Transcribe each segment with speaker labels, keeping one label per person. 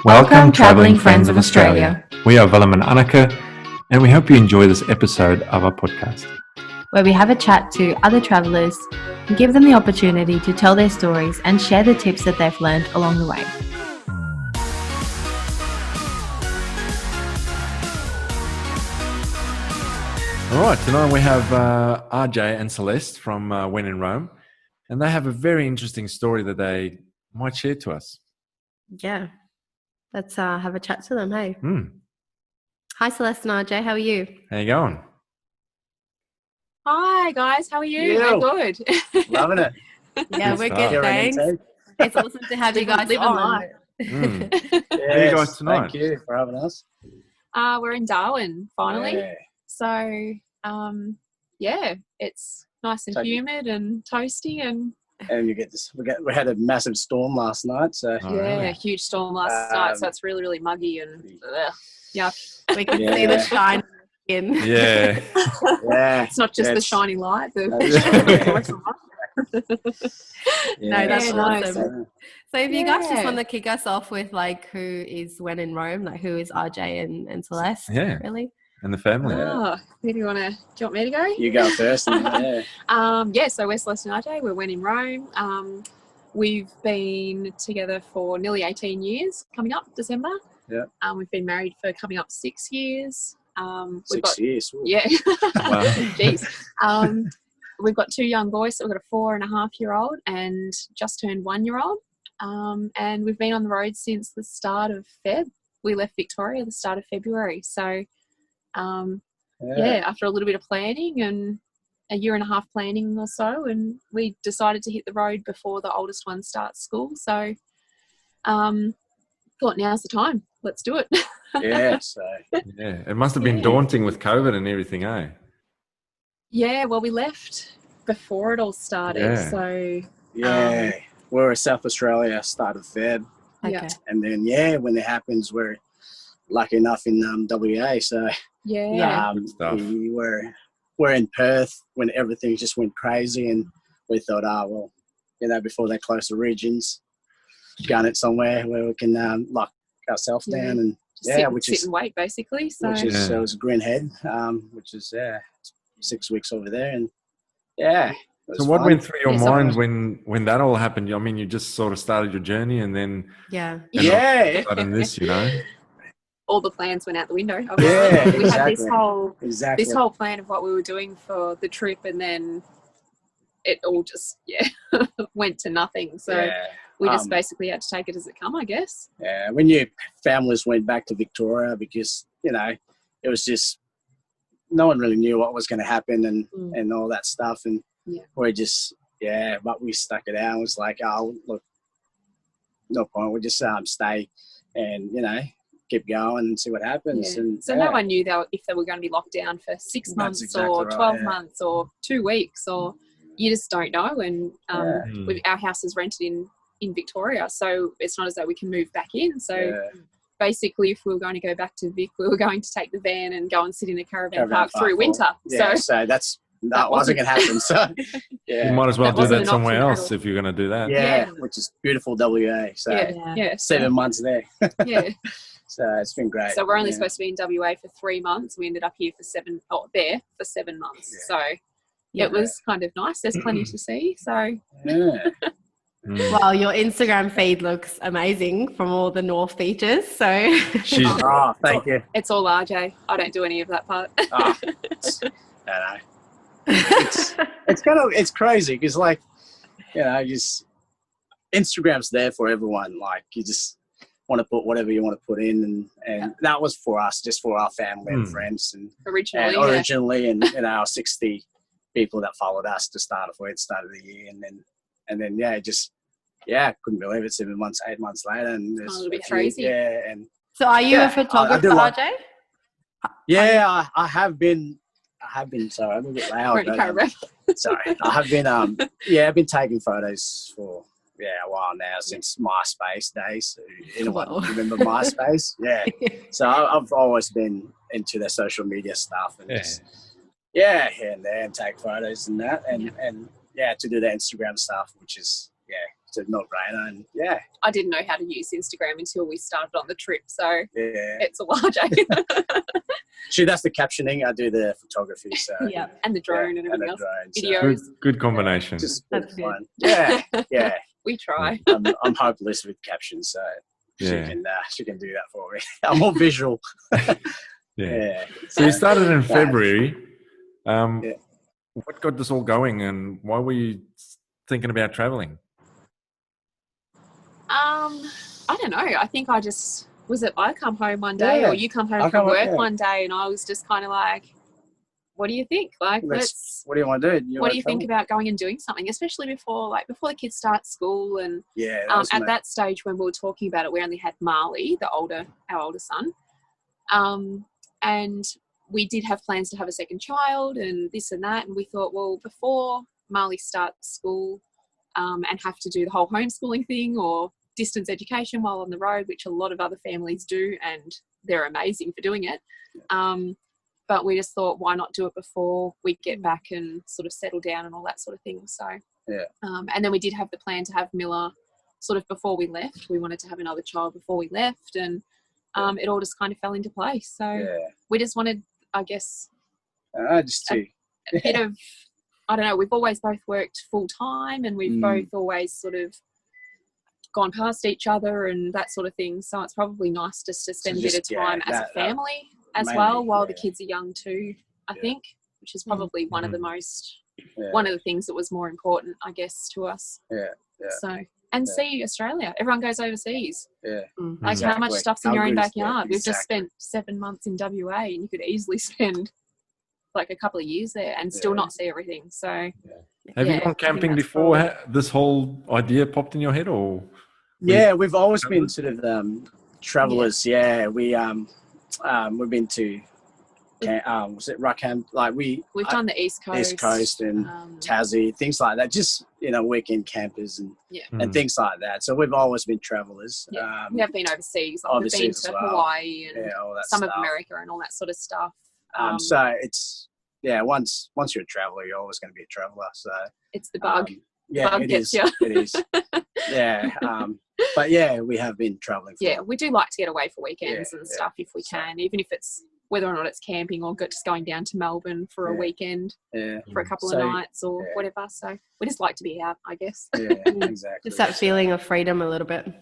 Speaker 1: Welcome, travelling friends of Australia. We are Willem and Anneke, and we hope you enjoy this episode of our podcast,
Speaker 2: where we have a chat to other travellers and give them the opportunity to tell their stories and share the tips that they've learned along the way.
Speaker 1: All right, tonight we have RJ and Celeste from When in Rome, and they have a very interesting story that they might share to us.
Speaker 2: Yeah, let's have a chat to them, hey?
Speaker 1: Mm.
Speaker 2: Hi, Celeste and Arjay, how are you?
Speaker 1: How you going?
Speaker 3: Hi, guys, how are you? We're good.
Speaker 4: Loving it.
Speaker 2: Yeah, we're good, thanks. It's awesome to have you guys on.
Speaker 1: Mm.
Speaker 4: Yes,
Speaker 1: How are you guys tonight?
Speaker 4: Thank you for having us.
Speaker 3: We're in Darwin, finally.
Speaker 4: Yeah.
Speaker 3: So, it's nice and humid and toasty and
Speaker 4: you get this. We had a massive storm last night, so
Speaker 3: a huge storm last night. So it's really, really muggy and yeah.
Speaker 2: We can see the shine in.
Speaker 1: Yeah.
Speaker 4: yeah.
Speaker 3: It's not just the shiny light.
Speaker 2: No, that's awesome. So if you guys just want to kick us off with like who is When in Rome, like who is RJ and Celeste?
Speaker 1: Yeah.
Speaker 2: Really?
Speaker 1: And the family.
Speaker 3: Who do you want me to go?
Speaker 4: You go first.
Speaker 3: So we're Celestte and Arjay. We're When in Rome. We've been together for nearly 18 years, coming up December.
Speaker 4: Yeah.
Speaker 3: We've been married for coming up 6 years.
Speaker 4: 6 years. Ooh.
Speaker 3: Yeah.
Speaker 1: Wow.
Speaker 3: Jeez. We've got 2 young boys. So we've got a 4.5-year-old and just turned 1-year-old. And we've been on the road since the start of Feb. We left Victoria at the start of February. So, after a little bit of planning and a 1.5 planning or so, and we decided to hit the road before the oldest one starts school. So, thought now's the time. Let's do it.
Speaker 1: It must have been daunting with COVID and everything, eh?
Speaker 3: Yeah, well, we left before it all started.
Speaker 1: Yeah.
Speaker 3: So
Speaker 4: we're in South Australia, start of Feb.
Speaker 2: Okay.
Speaker 4: And then when it happens, we're lucky enough in WA. So we're in Perth when everything just went crazy, and we thought, before they close the regions, gun it somewhere where we can lock ourselves down and sit
Speaker 3: and wait basically. So
Speaker 4: it was Green Head, which is 6 weeks over there, and
Speaker 1: So what went through your mind when that all happened? I mean, you just sort of started your journey, and then starting this,
Speaker 3: all the plans went out the window.
Speaker 4: Obviously.
Speaker 3: We had this whole plan of what we were doing for the trip, and then it all just went to nothing. So we just basically had to take it as it come, I guess.
Speaker 4: Yeah, when your families went back to Victoria, because it was just no one really knew what was going to happen and all that stuff, and we're just but we stuck it out. It was like, look, no point. We'll just stay and keep going and see what happens.
Speaker 3: Yeah.
Speaker 4: And
Speaker 3: so no one knew if they were going to be locked down for 6 months or 12 months or 2 weeks, or you just don't know. And our house is rented in Victoria, so it's not as though we can move back in. So basically, if we were going to go back to Vic, we were going to take the van and go and sit in a caravan park through winter.
Speaker 4: So that wasn't going to happen. So
Speaker 1: you might as well do that somewhere else if you're going to do that.
Speaker 4: Yeah, which is beautiful WA. So 7 months there. So it's been great.
Speaker 3: So we're only supposed to be in WA for 3 months. We ended up here for 7 months. So it was kind of nice. There's plenty to see. So
Speaker 2: Well, your Instagram feed looks amazing from all the North beaches. So
Speaker 4: thank you.
Speaker 3: It's all RJ. I don't do any of that part.
Speaker 4: I know. It's crazy because just Instagram's there for everyone. Like you just want to put whatever you want to put in, and that was for us, just for our family and friends, and originally, and our 60 people that followed us to start off with, start of the year, and then couldn't believe it. 7 months, 8 months later, and
Speaker 3: a little bit crazy.
Speaker 4: And
Speaker 2: so, are you a photographer, RJ?
Speaker 4: I have been. Sorry, I'm a bit loud. Sorry, I have been. I've been taking photos for a while now, since MySpace days. So anyone remember MySpace? Yeah. So I've always been into the social media stuff and just here and there and take photos and that and to do the Instagram stuff, which is it's a no-brainer. And yeah,
Speaker 3: I didn't know how to use Instagram until we started on the trip, so
Speaker 4: yeah,
Speaker 3: it's a large.
Speaker 4: She does the captioning, I do the photography, so
Speaker 2: Yeah.
Speaker 3: And the drone and everything else.
Speaker 4: So
Speaker 3: Videos.
Speaker 1: Good combination.
Speaker 4: just
Speaker 2: That's good.
Speaker 4: fun. Yeah, yeah.
Speaker 3: We try.
Speaker 4: I'm hopeless with captions, so
Speaker 1: Yeah.
Speaker 4: she can do that for me. I'm more visual.
Speaker 1: Yeah. So you started in February.
Speaker 4: Yeah.
Speaker 1: What got this all going, and why were you thinking about traveling?
Speaker 3: I don't know. I think I come home one day, or you come home from work one day, and I was just kind of like, what do you think? Like,
Speaker 4: what do you want to do?
Speaker 3: What do you think about going and doing something, especially before the kids start school? And at that stage when we were talking about it, we only had Marley, our older son. And we did have plans to have a second child and this and that. And we thought, well, before Marley starts school and have to do the whole homeschooling thing or distance education while on the road, which a lot of other families do, and they're amazing for doing it. But we just thought, why not do it before we get back and sort of settle down and all that sort of thing. So, and then we did have the plan to have Miller sort of before we left. We wanted to have another child before we left, and it all just kind of fell into place. So we just wanted, I guess, a bit of, I don't know, we've always both worked full time, and we've both always sort of gone past each other and that sort of thing. So it's probably nice just to spend a bit of time as a family as well, while the kids are young too, I think, which is probably one of the one of the things that was more important, I guess, to us. So, and see Australia. Everyone goes overseas. Like how much stuff's in your own backyard. We've just spent 7 months in WA, and you could easily spend like a couple of years there and still not see everything. So
Speaker 1: have you gone camping before this whole idea popped in your head, or?
Speaker 4: We've always been sort of travelers. We've been to was it Rockham? Like we've
Speaker 3: done the East Coast
Speaker 4: and Tassie, things like that. Just weekend campers and things like that. So we've always been travelers.
Speaker 3: We have been overseas. Like we've been to Hawaii and all that some stuff. Of America and all that sort of stuff.
Speaker 4: So it's once you're a traveler, you're always going to be a traveler. So
Speaker 3: it's the bug.
Speaker 4: Bug gets you. It is. But we have been traveling.
Speaker 3: We do like to get away for weekends and stuff if we can, even if it's whether or not it's camping or just going down to Melbourne for a weekend for a couple of nights or whatever. So we just like to be out, I guess.
Speaker 4: Exactly.
Speaker 2: It's that feeling of freedom a little bit.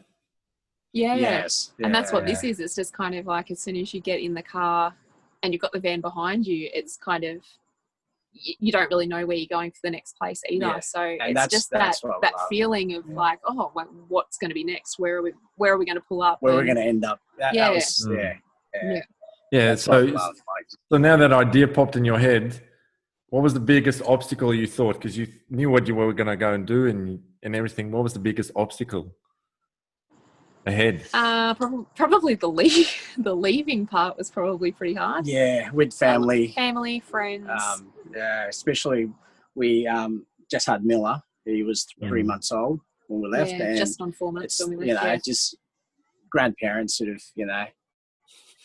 Speaker 4: Yes.
Speaker 3: And that's what this is. It's just kind of like as soon as you get in the car and you've got the van behind you, it's kind of, you don't really know where you're going for the next place either. So and it's just that feeling of like, oh, what's going to be next? Where are we going to pull up?
Speaker 4: Where we're going to end up?
Speaker 1: So now that idea popped in your head, what was the biggest obstacle you thought? Because you knew what you were going to go and do and everything. What was the biggest obstacle ahead?
Speaker 3: Probably the leaving part was probably pretty hard.
Speaker 4: Yeah, with family,
Speaker 3: friends.
Speaker 4: Especially we just had Miller. He was 3 months old when we left. And
Speaker 3: just on 4 months when we left.
Speaker 4: Just grandparents sort of,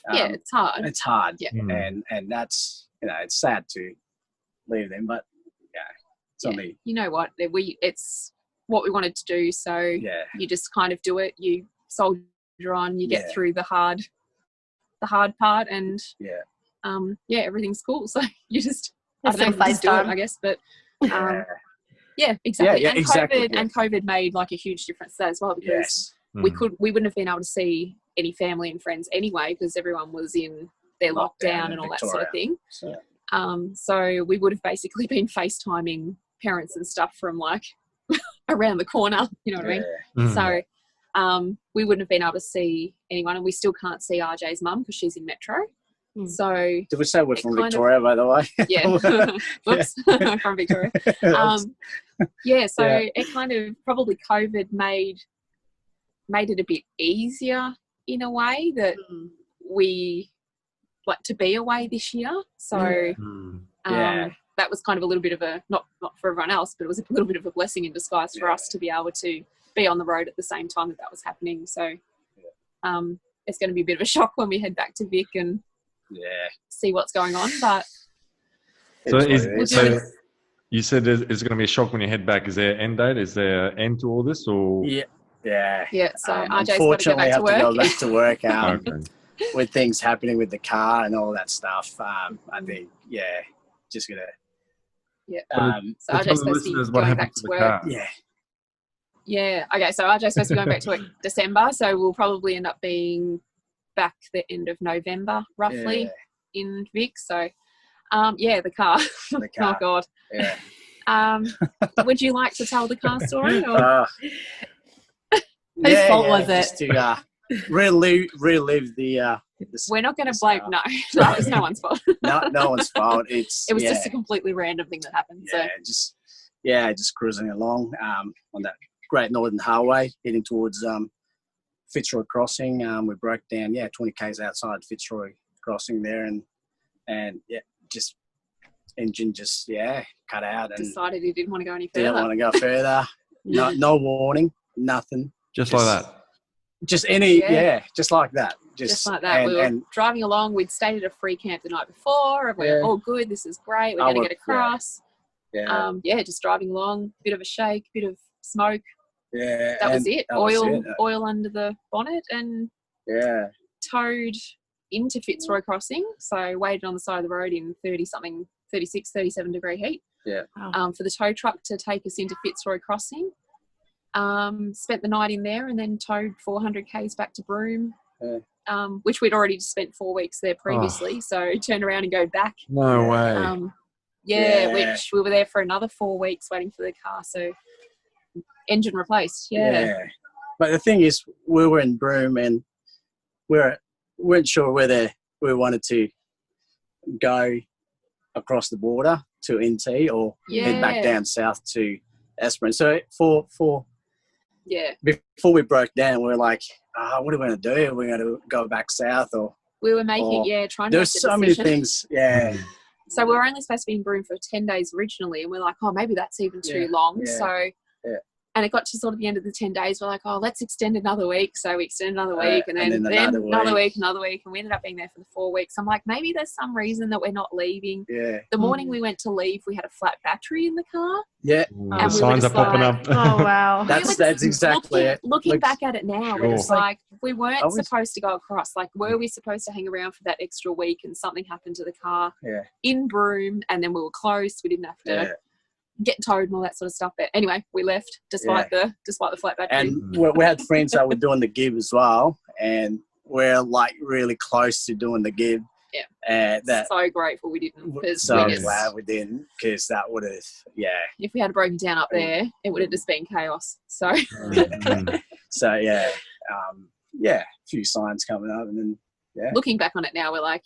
Speaker 3: it's hard.
Speaker 4: It's hard, and that's it's sad to leave them, but it's only
Speaker 3: you know what it's what we wanted to do, so you just kind of do it. You soldier on. You get through the hard part, and everything's cool. So you just just do it, I guess. But exactly. And COVID made like a huge difference there as well, because we wouldn't have been able to see any family and friends anyway, because everyone was in their lockdown and all that sort of thing. So we would have basically been FaceTiming parents and stuff from like around the corner, you know what I mean? So we wouldn't have been able to see anyone, and we still can't see RJ's mum because she's in Metro. So
Speaker 4: did we say we're from Victoria, by the way?
Speaker 3: Whoops. From Victoria. It kind of probably COVID made it a bit easier in a way that we like to be away this year. So that was kind of a little bit of a not for everyone else, but it was a little bit of a blessing in disguise for us to be able to be on the road at the same time that was happening. So it's going to be a bit of a shock when we head back to Vic and see what's going on. But
Speaker 1: You said it's going to be a shock when you head back. Is there an end date? Is there an end to all this? Or
Speaker 3: Yeah. So RJ's got to go
Speaker 4: unfortunately,
Speaker 3: back to work.
Speaker 4: I have to go back to work.
Speaker 1: okay.
Speaker 4: With things happening with the car and all that stuff. I think, just gonna.
Speaker 3: Yeah. So
Speaker 1: Tell
Speaker 3: RJ's
Speaker 1: the
Speaker 3: supposed to be
Speaker 1: listeners what
Speaker 3: going
Speaker 1: happened
Speaker 3: back
Speaker 1: to
Speaker 3: to
Speaker 1: the
Speaker 3: work.
Speaker 1: car.
Speaker 3: Yeah. Okay. So RJ's supposed to be going back to work December. So we'll probably end up being back the end of November, roughly, in Vic. So, the car.
Speaker 4: The car.
Speaker 3: Oh God.
Speaker 4: Yeah.
Speaker 3: Would you like to tell the car story? Or?
Speaker 2: Whose fault was it?
Speaker 4: Just to relive the.
Speaker 3: We're not going to blame. No, it's no one's fault.
Speaker 4: No one's fault. It was
Speaker 3: just a completely random thing that happened.
Speaker 4: Just cruising along on that Great Northern Highway, heading towards Fitzroy Crossing. We broke down 20 k's outside Fitzroy Crossing there, and just engine cut out and
Speaker 3: decided he didn't want to go any further.
Speaker 4: Didn't want to go further. No warning, nothing.
Speaker 1: Just like that.
Speaker 4: Just just like that. Just
Speaker 3: like that. We were driving along. We'd stayed at a free camp the night before, and we were all good. This is great. We're going to get across. Just driving along. Bit of a shake, bit of smoke.
Speaker 4: Yeah,
Speaker 3: that was it. Oil under the bonnet, and towed into Fitzroy Crossing. So waited on the side of the road in 36, 37 degree heat.
Speaker 4: Yeah.
Speaker 3: For the tow truck to take us into Fitzroy Crossing. Spent the night in there and then towed 400 k's back to Broome, which we'd already spent 4 weeks there previously. So turn around and go back.
Speaker 1: No way.
Speaker 3: Which we were there for another 4 weeks waiting for the car. So engine replaced. Yeah.
Speaker 4: But the thing is, we were in Broome and we weren't sure whether we wanted to go across the border to NT or head back down south to Esperance. So before we broke down, we were like, what are we going to do? Are we going to go back south or?
Speaker 3: We were making, trying to.
Speaker 4: There's so many things,
Speaker 3: So we were only supposed to be in Broome for 10 days originally, and we're like, maybe that's even too long. So, and it got to sort of the end of the 10 days. We're like, let's extend another week. So we extended another week, and then another week, and we ended up being there for the 4 weeks. I'm like, maybe there's some reason that we're not leaving.
Speaker 4: Yeah.
Speaker 3: The morning we went to leave, we had a flat battery in the car.
Speaker 4: Yeah.
Speaker 1: The signs are popping up.
Speaker 2: Oh wow.
Speaker 4: That's exactly it.
Speaker 3: Looking back at it now, it's like we weren't supposed to go across. Like, were we supposed to hang around for that extra week and something happened to the car in Broome, and then we were close. We didn't have to get towed and all that sort of stuff. But anyway, we left despite the flat battery.
Speaker 4: And we had friends that were doing the gib as well, and we're like really close to doing the gib.
Speaker 3: Yeah. So grateful we didn't.
Speaker 4: So glad we didn't, because that would have,
Speaker 3: if we had broken down up there, it would have just been chaos. So.
Speaker 4: A few signs coming up, and then
Speaker 3: looking back on it now, we're like,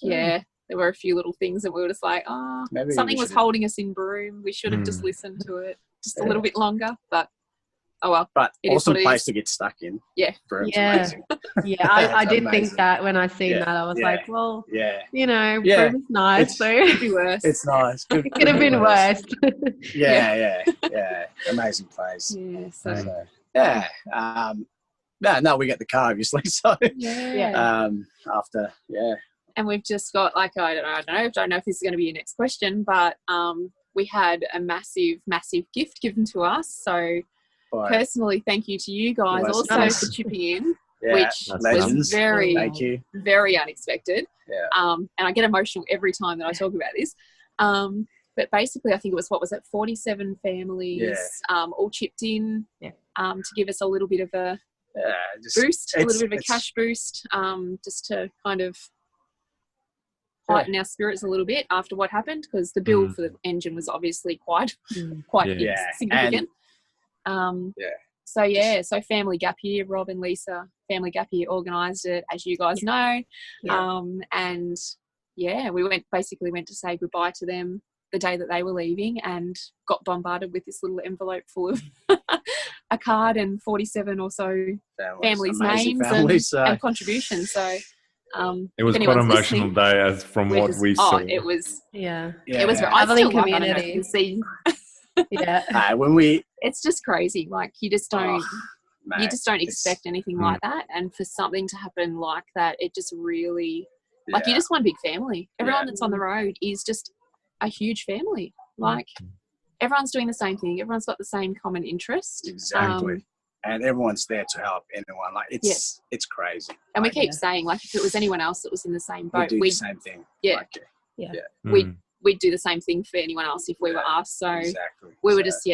Speaker 3: there were a few little things that we were just like, maybe something was holding us in Broome. We should have just listened to it just a little bit longer, but oh well.
Speaker 4: But awesome place to get stuck in.
Speaker 3: Yeah.
Speaker 4: Broome's
Speaker 2: amazing. I did think that when I seen that. I was like, well, Broome's nice. So
Speaker 4: it could be worse. It's nice.
Speaker 2: It could have been worse.
Speaker 4: Amazing place.
Speaker 3: Yeah.
Speaker 4: No, we got the car obviously. So after
Speaker 3: And we've just got, like, I don't know if this is going to be your next question, but we had a massive, massive gift given to us. So personally, thank you to you guys also for chipping in, which was very, very unexpected. Yeah. And I get emotional every time that I talk about this. But basically, I think it was, 47 families all chipped in to give us a little bit of a boost, a little bit of a cash boost, just to kind of heighten our spirits a little bit after what happened, because the bill for the engine was obviously quite significant. So Family Gap Year, Rob and Lisa, Family Gap Year organised it, as you guys know. And we went to say goodbye to them the day that they were leaving, and got bombarded with this little envelope full of a card and 47 or so families' names and contributions. So
Speaker 1: it was quite an emotional day, as from what we saw.
Speaker 3: It was.
Speaker 2: It
Speaker 3: was
Speaker 2: traveling community.
Speaker 3: It's just crazy. Like, you just don't expect anything like that, and for something to happen like that, it just really you're just one big family. Everyone that's on the road is just a huge family. Like, everyone's doing the same thing. Everyone's got the same common interest.
Speaker 4: Exactly. And everyone's there to help anyone. Like it's crazy.
Speaker 3: And
Speaker 4: like,
Speaker 3: we keep saying, like, if it was anyone else that was in the same boat,
Speaker 4: we'd do the same thing.
Speaker 3: Yeah.
Speaker 4: Like,
Speaker 3: We'd do the same thing for anyone else if we were asked. So we were just,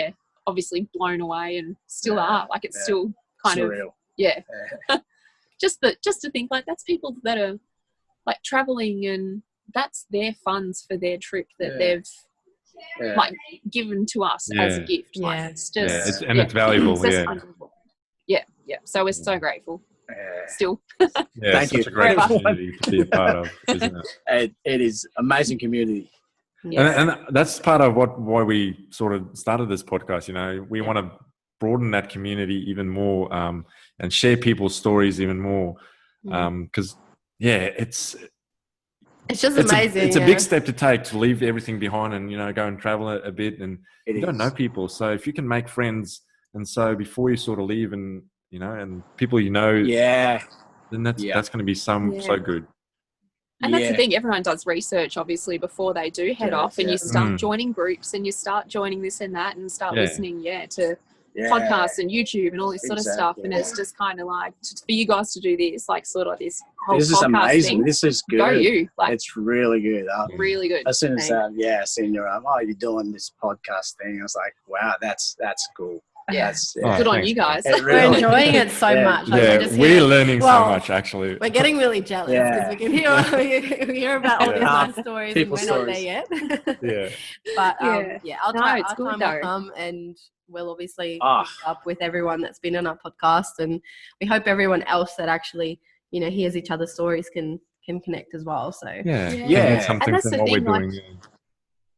Speaker 3: obviously blown away, and still are. Like, it's still kind
Speaker 4: surreal.
Speaker 3: of, just to think, like, that's people that are like traveling, and that's their funds for their trip that they've like given to us as a gift. Like, it's just
Speaker 1: it's valuable.
Speaker 3: It's just unbelievable. Yeah. So we're so grateful. Still.
Speaker 4: Thank you.
Speaker 1: Such a great community to be a part of, isn't it?
Speaker 4: It is amazing community.
Speaker 1: And that's part of why we sort of started this podcast. You know, we want to broaden that community even more, and share people's stories even more, because it's
Speaker 2: just amazing.
Speaker 1: It's a big step to take, to leave everything behind and, you know, go and travel a bit, and you don't know people. So if you can make friends, and so before you sort of leave, and you know, and people you know, then that's going to be so good.
Speaker 3: And that's the thing, everyone does research, obviously, before they do head off, and you start joining groups, and you start joining this and that, and start listening, to podcasts and YouTube and all this sort of stuff. And it's just kind of like, for you guys to do this, like sort of this whole
Speaker 4: this is amazing thing, this is good.
Speaker 3: Go you. Like,
Speaker 4: it's really good.
Speaker 3: Really good.
Speaker 4: As soon as seeing your you're doing this podcast thing, I was like, wow, that's cool.
Speaker 3: Yeah, good on you guys.
Speaker 2: We're enjoying it so much. Like,
Speaker 1: we're learning so much, actually.
Speaker 2: We're getting really jealous because we can hear about all these nice stories, and we're not there yet. But I'll try. Our time will come, and we'll obviously hook up with everyone that's been on our podcast, and we hope everyone else that actually, you know, hears each other's stories can connect as well. So
Speaker 1: that's something
Speaker 3: and that's
Speaker 1: from what we're doing.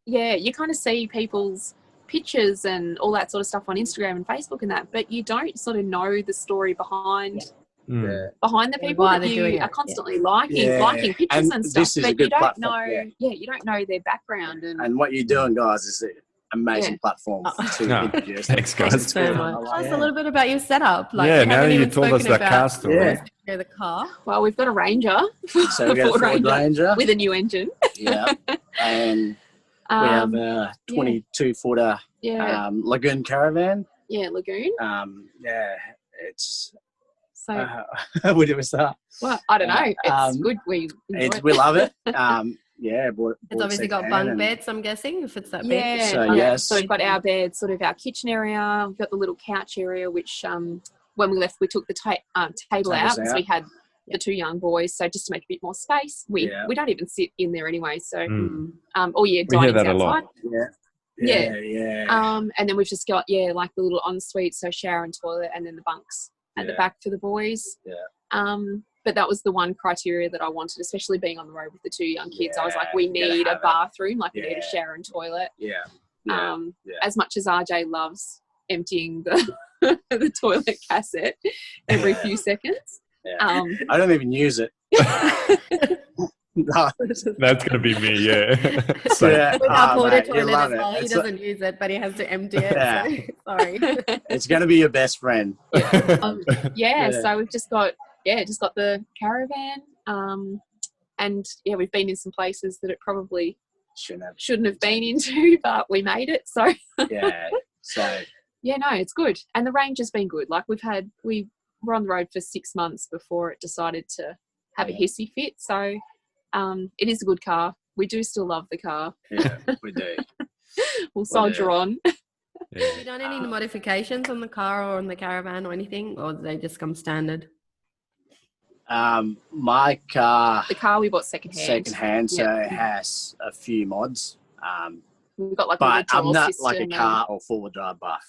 Speaker 3: Like, you kind of see people's pictures and all that sort of stuff on Instagram and Facebook and that, but you don't sort of know the story behind the people that you are constantly liking pictures and stuff, but you don't know you don't know their background and
Speaker 4: what you're doing, guys, is an amazing platform to introduce.
Speaker 1: Thanks, guys.
Speaker 2: So much. Tell us a little bit about your setup. Like,
Speaker 1: now you told us the car story.
Speaker 2: The car.
Speaker 3: Well, we've got a Ranger,
Speaker 4: so we got a Ford Ranger
Speaker 3: with a new engine.
Speaker 4: And we have a 22-footer Lagoon caravan.
Speaker 3: Yeah, Lagoon.
Speaker 4: It's
Speaker 3: so.
Speaker 4: Where do we start?
Speaker 3: Well, I don't know. It's good. We
Speaker 4: love it.
Speaker 2: It's obviously got bunk beds, I'm guessing, if it's that big.
Speaker 3: So we've got our bed, sort of our kitchen area. We've got the little couch area, which when we left, we took the table out because we had the two young boys, so just to make a bit more space. We don't even sit in there anyway, so all year dining's outside. And then we've just got like the little ensuite, so shower and toilet, and then the bunks at the back for the boys. But that was the one criteria that I wanted, especially being on the road with the two young kids. I was like, we need a bathroom, like we need a shower and toilet. As much as RJ loves emptying the toilet cassette every few seconds.
Speaker 4: I don't even use it. No.
Speaker 1: That's gonna be me,
Speaker 2: So, with our porta toilet as well, he doesn't use it, but he has to empty it. So, sorry.
Speaker 4: It's gonna be your best friend.
Speaker 3: So we've just got the caravan, and we've been in some places that it probably shouldn't have been into, but we made it. So it's good, and the range has been good. Like we were on the road for 6 months before it decided to have a hissy fit. So it is a good car. We do still love the car.
Speaker 4: Yeah, we do.
Speaker 3: We'll soldier on.
Speaker 2: Have you done any modifications on the car or on the caravan or anything, or do they just come standard?
Speaker 4: My car.
Speaker 3: The car we bought secondhand.
Speaker 4: So it has a few mods.
Speaker 3: We've got
Speaker 4: but I'm not like a car or four-wheel drive buff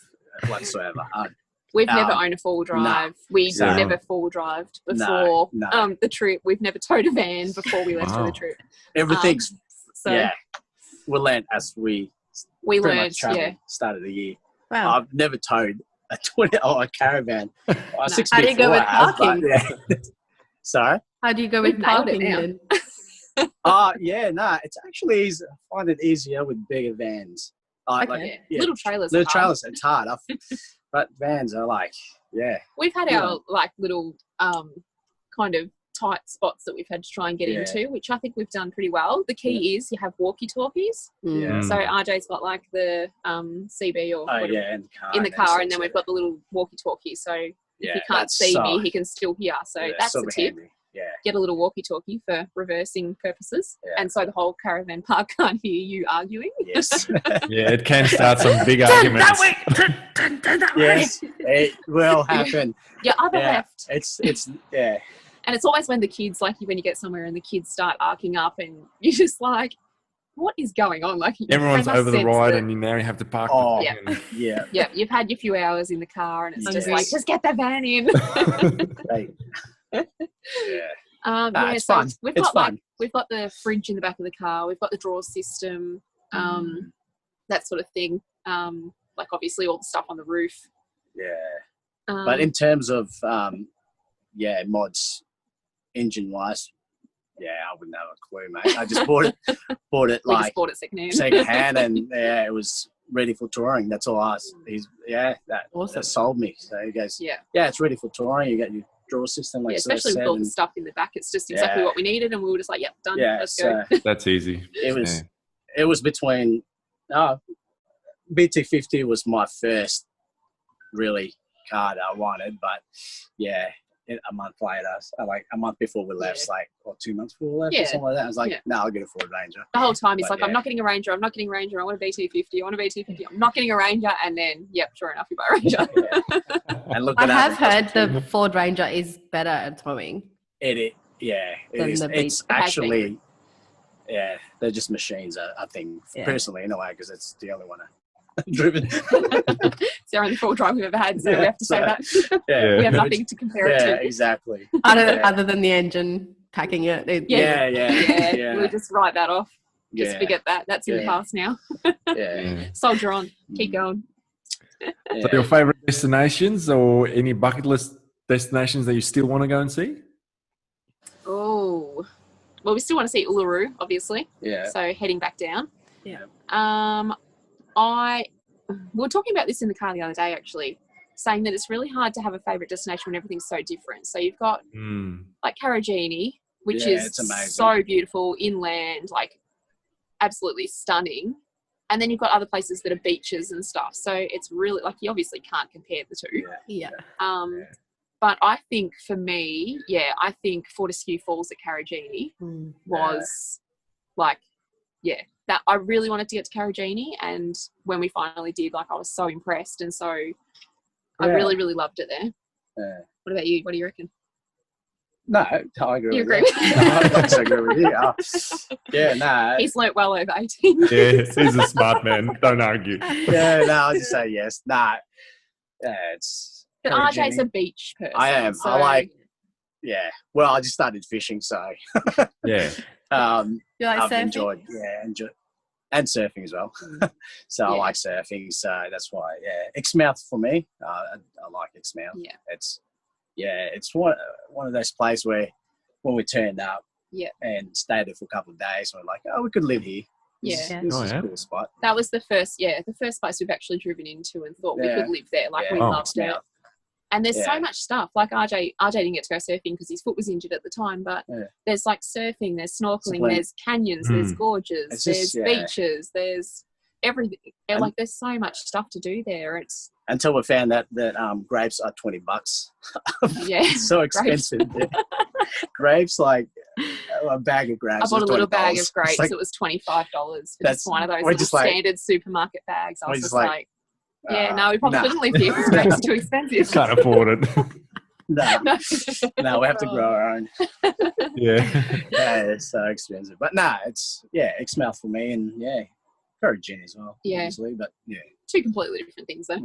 Speaker 4: whatsoever.
Speaker 3: We've never owned a four-wheel drive. We've never four-wheel drived before the trip. We've never towed a van before we left for the trip.
Speaker 4: Everything's we learned as we
Speaker 3: learned.
Speaker 4: Started the year.
Speaker 2: Wow.
Speaker 4: I've never towed a caravan.
Speaker 2: How do you go with parking?
Speaker 4: Sorry.
Speaker 2: How do you go with parking then?
Speaker 4: It's actually easy. I find it easier with bigger vans.
Speaker 3: Little trailers.
Speaker 4: It's hard. But vans are like,
Speaker 3: We've had our like little kind of tight spots that we've had to try and get into, which I think we've done pretty well. The key is you have walkie-talkies.
Speaker 4: Yeah.
Speaker 3: So RJ's got like the CB or
Speaker 4: in
Speaker 3: the car, and then we've got the little walkie-talkie. So if he can't see me, he can still hear. So that's the tip.
Speaker 4: Handy. Yeah.
Speaker 3: Get a little walkie-talkie for reversing purposes, and so the whole caravan park can't hear you arguing.
Speaker 4: Yes.
Speaker 1: Yeah, it can start some big arguments.
Speaker 3: Turn that way.
Speaker 4: Yes, it will happen.
Speaker 3: Other left.
Speaker 4: It's
Speaker 3: And it's always when the kids, like when you get somewhere and the kids start arcing up, and you're just like, what is going on? Like
Speaker 1: everyone's over the ride, and you now have to park.
Speaker 3: Yeah. You've had your few hours in the car, and it's just like, just get the van in.
Speaker 4: It's fun.
Speaker 3: We've got the fridge in the back of the car. We've got the drawer system, that sort of thing. Like obviously all the stuff on the roof.
Speaker 4: Yeah. But in terms of mods, engine wise, I wouldn't have a clue, mate. I just bought it like second hand, and it was ready for touring. That's all I. That sold me. So he goes, it's ready for touring. You got your drawer system, like
Speaker 3: especially with all the stuff in the back. It's just exactly what we needed, and we were just like, done. Let's go.
Speaker 1: That's easy.
Speaker 4: It was between BT50 was my first really car that I wanted, but a month later, like a month before we left, or 2 months before we left, or something like that. I was like, no, I'll get a Ford Ranger.
Speaker 3: The whole time he's like, I'm not getting a Ranger. I want a BT50. I'm not getting a Ranger. And then, sure enough, you buy a Ranger.
Speaker 2: And look, I have heard the Ford Ranger is better at towing.
Speaker 4: It is. It's actually, they're just machines, I think, personally, in a way, because it's the only one I've driven.
Speaker 3: It's the only full drive we've ever had, so we have to say that. We have nothing to compare it to.
Speaker 4: Yeah, exactly.
Speaker 2: Other than the engine packing it.
Speaker 3: We'll just write that off. Just forget that. That's in the past now. Soldier on. Keep going.
Speaker 1: So your favourite destinations or any bucket list destinations that you still want to go and see?
Speaker 3: Oh, well, we still want to see Uluru, obviously.
Speaker 4: Yeah.
Speaker 3: So heading back down.
Speaker 2: Yeah.
Speaker 3: We were talking about this in the car the other day, actually, saying that it's really hard to have a favourite destination when everything's so different. So you've got like Karajini, which is so beautiful, inland, like absolutely stunning. And then you've got other places that are beaches and stuff. So it's really like you obviously can't compare the two.
Speaker 2: Yeah.
Speaker 3: But I think for me, I think Fortescue Falls at Karajini was like, that I really wanted to get to Karajini, and when we finally did, like I was so impressed, and so I really, really loved it there.
Speaker 4: Yeah.
Speaker 3: What about you? What do you reckon?
Speaker 4: No, I agree.
Speaker 3: You
Speaker 4: agree
Speaker 3: with me?
Speaker 4: No, I agree with you.
Speaker 3: He's learnt well over 18.
Speaker 1: Yeah, he's a smart man. Don't argue.
Speaker 4: I'll just say yes. It's.
Speaker 3: But RJ's a beach person.
Speaker 4: I am.
Speaker 3: So...
Speaker 4: I like. Yeah. Well, I just started fishing, so.
Speaker 1: Yeah.
Speaker 2: You like
Speaker 4: I've
Speaker 2: surfing?
Speaker 4: enjoyed and surfing as well. So I like surfing, so that's why. Exmouth for me. I like Exmouth. It's one of those places where when we turned up and stayed there for a couple of days, we're like, we could live here. This is a cool spot.
Speaker 3: That was the first place we've actually driven into and thought we could live there. Like we loved it. And there's so much stuff. Like RJ didn't get to go surfing because his foot was injured at the time, but there's like surfing, there's snorkeling, there's canyons, there's gorges, there's beaches, there's everything. Like there's so much stuff to do there. It's
Speaker 4: until we found that grapes are $20. It's so expensive. Grapes, like a bag of grapes.
Speaker 3: I bought a little bag of grapes. It was $25. That's one of those little standard supermarket bags. I was just like, we probably couldn't live here because grapes are too expensive.
Speaker 1: Can't afford it.
Speaker 4: No, we have to grow our own. It's so expensive. But it's Exmouth for me, and Karajini as well. Obviously, but
Speaker 3: two completely different things though.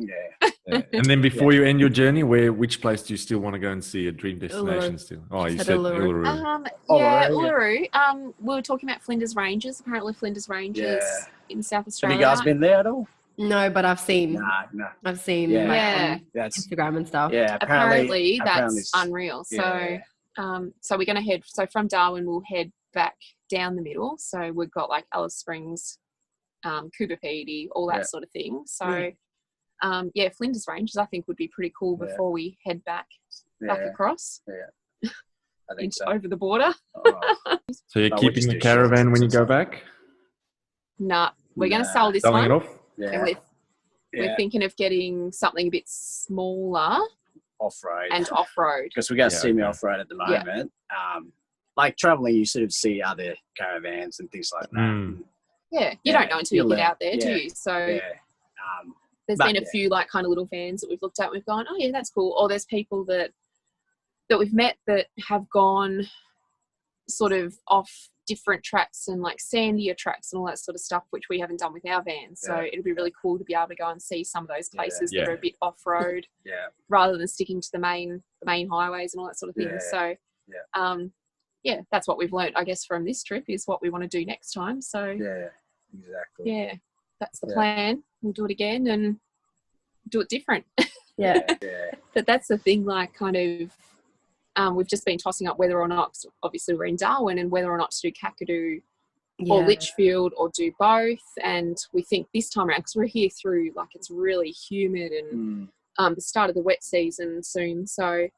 Speaker 1: And then before you end your journey, which place do you still want to go and see? A dream destination
Speaker 2: Uluru.
Speaker 1: still? Oh, you said Uluru.
Speaker 3: Uluru. We were talking about Flinders Ranges. Apparently Flinders Ranges in South Australia.
Speaker 4: Have you guys been there at all?
Speaker 2: No, but I've seen.
Speaker 4: No.
Speaker 2: I've seen
Speaker 4: that's
Speaker 2: Instagram and stuff.
Speaker 4: Yeah,
Speaker 3: apparently that's unreal. So, so we're going to head. So from Darwin, we'll head back down the middle. So we've got like Alice Springs, Cooper Pedy, all that sort of thing. So, Flinders Ranges I think would be pretty cool before we head back across.
Speaker 4: I think so.
Speaker 3: Over the border.
Speaker 1: So you're keeping the caravan when you go back?
Speaker 3: Nah, we're going to sell this
Speaker 1: Selling
Speaker 3: one.
Speaker 1: it off?
Speaker 3: Yeah. And we're thinking of getting something a bit smaller.
Speaker 4: Off-road.
Speaker 3: And off-road.
Speaker 4: Because we got semi-off-road at the moment. Like traveling, you sort of see other caravans and things like that.
Speaker 3: Yeah, you don't know until you get out there, do you? So there's been a few like kind of little vans that we've looked at and we've gone, oh yeah, that's cool. Or there's people that we've met that have gone sort of off different tracks and like sandier tracks and all that sort of stuff, which we haven't done with our van. So it'd be really cool to be able to go and see some of those places that are a bit off-road rather than sticking to the main highways and all that sort of thing. So that's what we've learnt, I guess, from this trip is what we want to do next time. So
Speaker 4: exactly.
Speaker 3: Yeah, that's the plan. We'll do it again and do it different. But that's the thing, like kind of we've just been tossing up whether or not, obviously we're in Darwin, and whether or not to do Kakadu or Litchfield or do both. And we think this time around, because we're here through, like it's really humid and the start of the wet season soon. So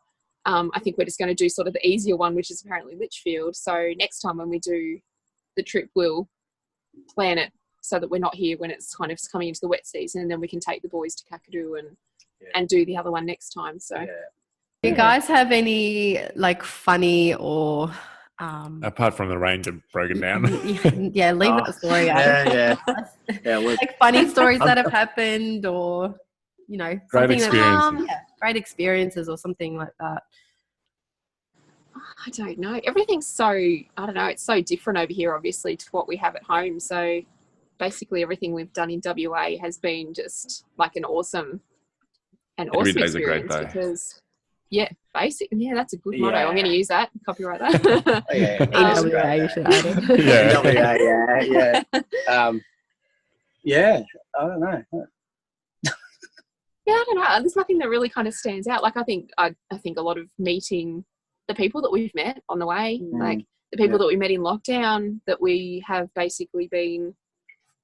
Speaker 3: I think we're just going to do sort of the easier one, which is apparently Litchfield. So next time when we do the trip, we'll plan it so that we're not here when it's kind of coming into the wet season, and then we can take the boys to Kakadu and do the other one next time. So
Speaker 2: do you guys have any like funny or
Speaker 1: apart from the range of broken down?
Speaker 2: leave that story out. Like funny stories that have happened, or you know,
Speaker 1: great experiences.
Speaker 2: Great experiences or something like that.
Speaker 3: I don't know. Everything's so, I don't know, it's so different over here, obviously, to what we have at home. So basically everything we've done in WA has been just like an awesome
Speaker 1: Every day's
Speaker 3: experience.
Speaker 1: a great day.
Speaker 3: Because, that's a good motto. I'm going to use that. Copyright that.
Speaker 2: NWA, you should add it.
Speaker 4: I don't know.
Speaker 3: I don't know. There's nothing that really kind of stands out. Like I think a lot of meeting the people that we've met on the way, like the people that we met in lockdown, that we have basically been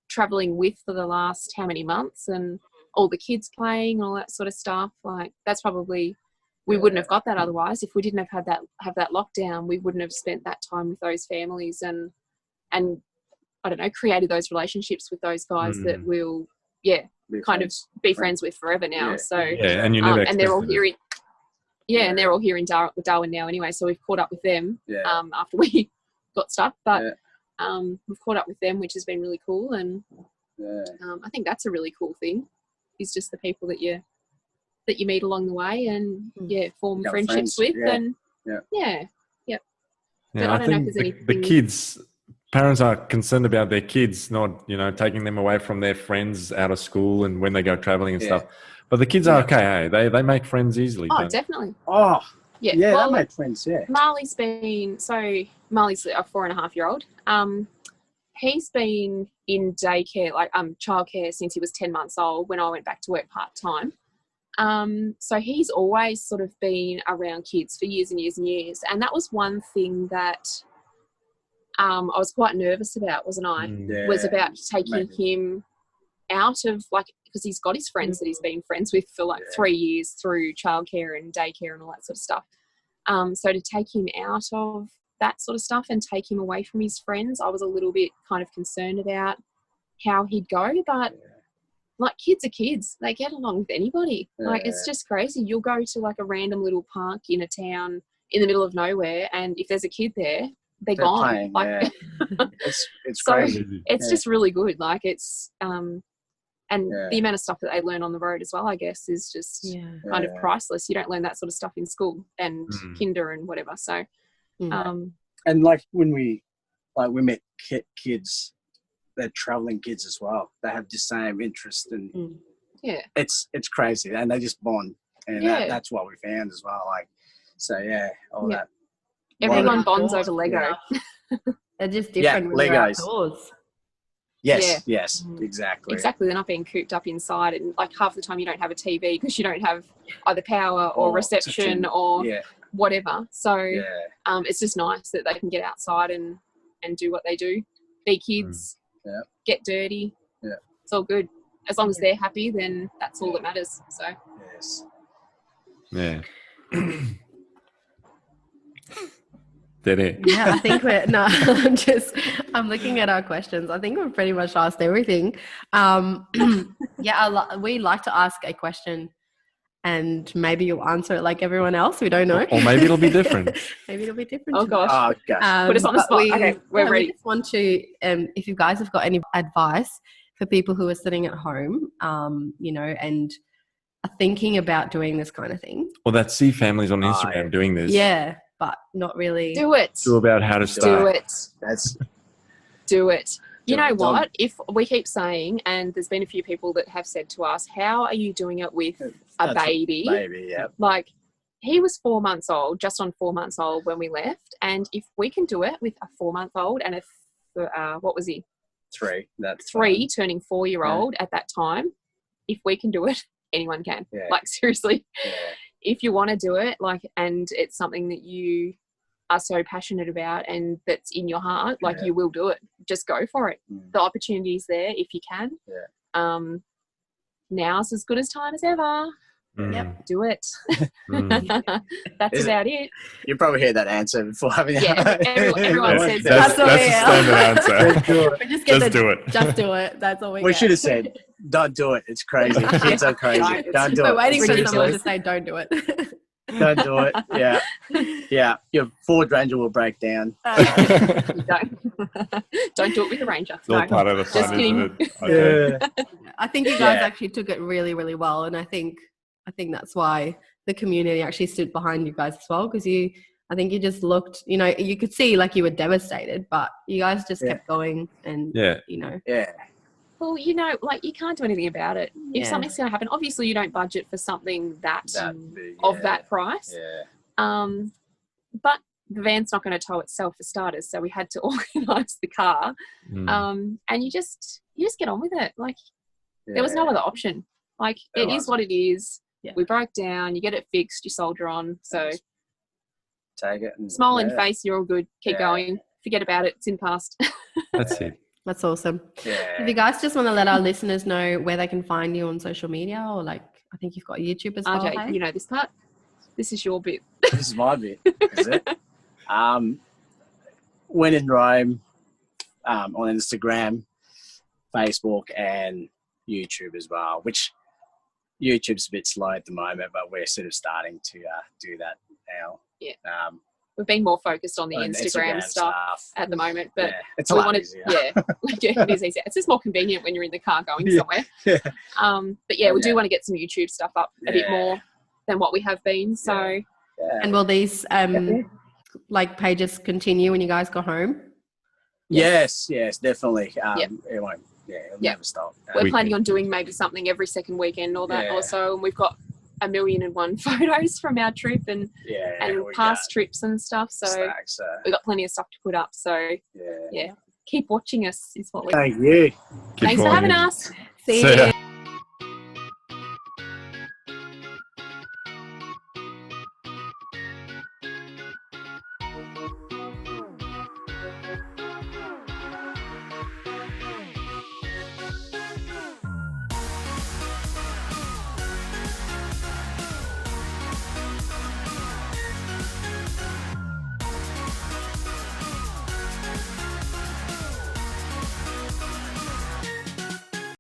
Speaker 3: traveling with for the last how many months, and all the kids playing and all that sort of stuff. Like that's probably, we wouldn't have got that otherwise. If we didn't have that lockdown, we wouldn't have spent that time with those families and I don't know, created those relationships with those guys that we'll kind of be friends with forever now.
Speaker 1: And you never
Speaker 3: and they're all here and they're all here in Darwin now anyway, so we've caught up with them after we got stuck, but we've caught up with them, which has been really cool. And I think that's a really cool thing, is just the people that you meet along the way and form friendships with. And
Speaker 1: I think the kids, parents are concerned about their kids not, taking them away from their friends out of school and when they go traveling and stuff. But the kids are okay, eh? They make friends easily.
Speaker 3: Oh, definitely.
Speaker 4: Oh,
Speaker 3: yeah.
Speaker 4: Well, they make friends,
Speaker 3: Marley's a 4.5-year-old. He's been in daycare, like childcare, since he was 10 months old when I went back to work part-time. So he's always sort of been around kids for years and years and years. And that was one thing that I was quite nervous about, wasn't I? Was about taking him out of, like, because he's got his friends that he's been friends with for like 3 years through childcare and daycare and all that sort of stuff. So to take him out of that sort of stuff and take him away from his friends, I was a little bit kind of concerned about how he'd go. But like, kids are kids, they get along with anybody. Like, it's just crazy. You'll go to like a random little park in a town in the middle of nowhere, and if there's a kid there, they're gone.
Speaker 4: Playing, it's
Speaker 3: so
Speaker 4: crazy.
Speaker 3: It's just really good. Like, it's and the amount of stuff that they learn on the road as well, I guess, is just kind of priceless. You don't learn that sort of stuff in school and kinder and whatever. So
Speaker 4: and like when we met kids, they're traveling kids as well. They have the same interest, and it's crazy, and they just bond, and that's what we found as well. Like, so that.
Speaker 3: Everyone bonds over Lego.
Speaker 2: They're just different when they're outdoors.
Speaker 4: Yes, exactly.
Speaker 3: Exactly. They're not being cooped up inside, and like half the time you don't have a TV because you don't have either power or reception or whatever. So it's just nice that they can get outside and do what they do. Be kids, get dirty. Yeah. It's all good. As long as they're happy, then that's all that matters. So
Speaker 1: dead air.
Speaker 2: Yeah, I think I'm looking at our questions. I think we've pretty much asked everything. We like to ask a question and maybe you'll answer it like everyone else. We don't know.
Speaker 1: Or maybe it'll be different.
Speaker 2: Maybe it'll be different.
Speaker 3: Oh, gosh. Put us on the spot. Okay, we're ready.
Speaker 2: We just want to, if you guys have got any advice for people who are sitting at home, and are thinking about doing this kind of thing.
Speaker 1: Or that see families on Instagram doing this.
Speaker 2: Yeah, but not really.
Speaker 3: Do it.
Speaker 1: Do about how to start.
Speaker 3: Do it. Do it. You know what? If we keep saying, and there's been a few people that have said to us, how are you doing it with a baby?
Speaker 4: Yeah.
Speaker 3: Like, he was 4 months old, just on 4 months old when we left. And if we can do it with a 4-month-old and what was he?
Speaker 4: 3. That's
Speaker 3: 3 turning 4-year-old at that time. If we can do it, anyone can.
Speaker 4: Yeah.
Speaker 3: Like, seriously.
Speaker 4: Yeah.
Speaker 3: If you want to do it, and it's something that you are so passionate about and that's in your heart, you will do it. Just go for it. The opportunity is there if you can.
Speaker 4: Yeah.
Speaker 3: Now's as good as time as ever. Yep, do it. That's about it.
Speaker 4: You probably heard that answer before, haven't you?
Speaker 3: Yeah, everyone says
Speaker 1: that's the standard answer.
Speaker 2: Just do it. Just do it. That's all
Speaker 4: we should have said, don't do it. It's crazy. Kids are crazy. Don't do it.
Speaker 2: We're waiting for someone to say, don't do it.
Speaker 4: Don't do it. Yeah. Yeah. Your Ford Ranger will break down.
Speaker 3: Don't do it with a Ranger.
Speaker 1: It's all part of the fun,
Speaker 3: just kidding.
Speaker 1: Okay.
Speaker 2: Yeah. I think you guys actually took it really, really well. And I think that's why the community actually stood behind you guys as well. Because I think you just looked, you could see like you were devastated, but you guys just kept going and,
Speaker 4: Yeah.
Speaker 3: Well, you can't do anything about it. If something's going to happen, obviously you don't budget for something that big, of that price.
Speaker 4: Yeah.
Speaker 3: But the van's not going to tow itself for starters, so we had to organise the car. And you just get on with it. There was no other option. It is what it is. Yeah. We broke down. You get it fixed. You soldier on. So
Speaker 4: take it.
Speaker 3: Smile in face. You're all good. Keep going. Forget about it. It's in the past.
Speaker 1: That's it.
Speaker 2: That's awesome.
Speaker 4: Yeah.
Speaker 2: If you guys just want to let our listeners know where they can find you on social media, or I think you've got YouTube as well.
Speaker 3: RJ, you know this part. This is your bit.
Speaker 4: This is my bit. Is it? When in Rome, on Instagram, Facebook, and YouTube as well. Which YouTube's a bit slow at the moment, but we're sort of starting to do that now.
Speaker 3: Yeah. We've been more focused on the Instagram stuff at the moment, but
Speaker 4: it's a lot easier.
Speaker 3: It is easier. It's just more convenient when you're in the car going somewhere.
Speaker 4: Yeah.
Speaker 3: But we do want to get some YouTube stuff up a bit more than what we have been. So,
Speaker 2: and will these pages continue when you guys go home?
Speaker 4: Yes, definitely. It won't. Yeah, it'll never stop.
Speaker 3: We're planning on doing maybe something every second weekend or that also, and we've got 1,000,001 photos from our trip and past trips and stuff. So we've got plenty of stuff to put up. So keep watching us is what we.
Speaker 4: Thank you.
Speaker 3: Thanks for having us.
Speaker 2: See you.